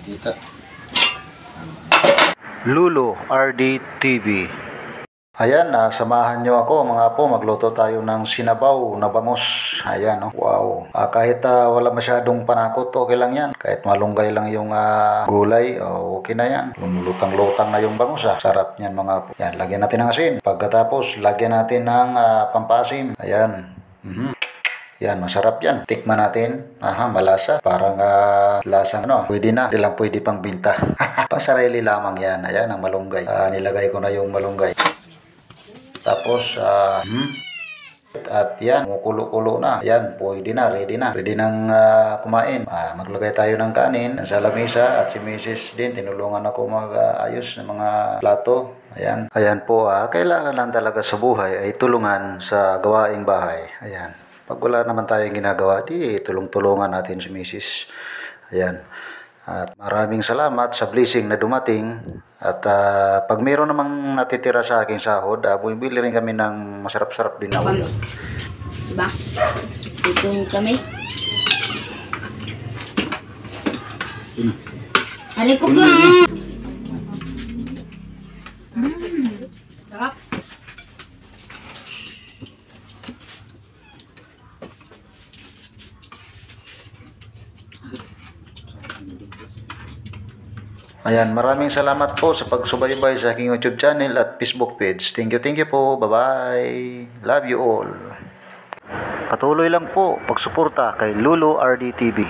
Kita. Lulu RD TV. Ayan, samahan nyo ako mga po, magluto tayo ng sinabaw na bangus. Ayan, oh. Wow. Kahit wala masyadong panakot, okay lang yan. Kahit malunggay lang yung gulay, okay na yan. Lumulutang-lutang na yung bangus. Sarap niyan mga po. Yan, lagyan natin ng asin. Pagkatapos, lagyan natin ng pampasim. Ayan. Yan, masarap yan. Tikman natin. Malasa. Parang lasang pwede na. Hindi lang pwede pang binta. Pasarili lamang yan. Ayan, ang malunggay. Nilagay ko na yung malunggay. Tapos, at yan, kumukulo-kulo na. Yan, pwede na, ready na. Ready nang kumain. Maglagay tayo ng kanin sa lamesa at si Mrs. din, tinulungan ako mag-ayos ng mga plato. Ayan. Ayan po, kailangan lang talaga sa buhay ay tulungan sa gawaing bahay. Ayan. Pag wala naman tayong ginagawa, di tulong-tulungan natin si Mrs. Ayan. At maraming salamat sa blessing na dumating. At pag mayroon namang natitira sa aking sahod, bumibili rin kami ng masarap-sarap din na ulam. Diba? Tutuin kami. Ari ko ba? Sarap. Ayan, maraming salamat po sa pagsubaybay sa aking YouTube channel at Facebook page. Thank you po. Bye-bye. Love you all. Patuloy lang po pagsuporta kay Lulu RD TV.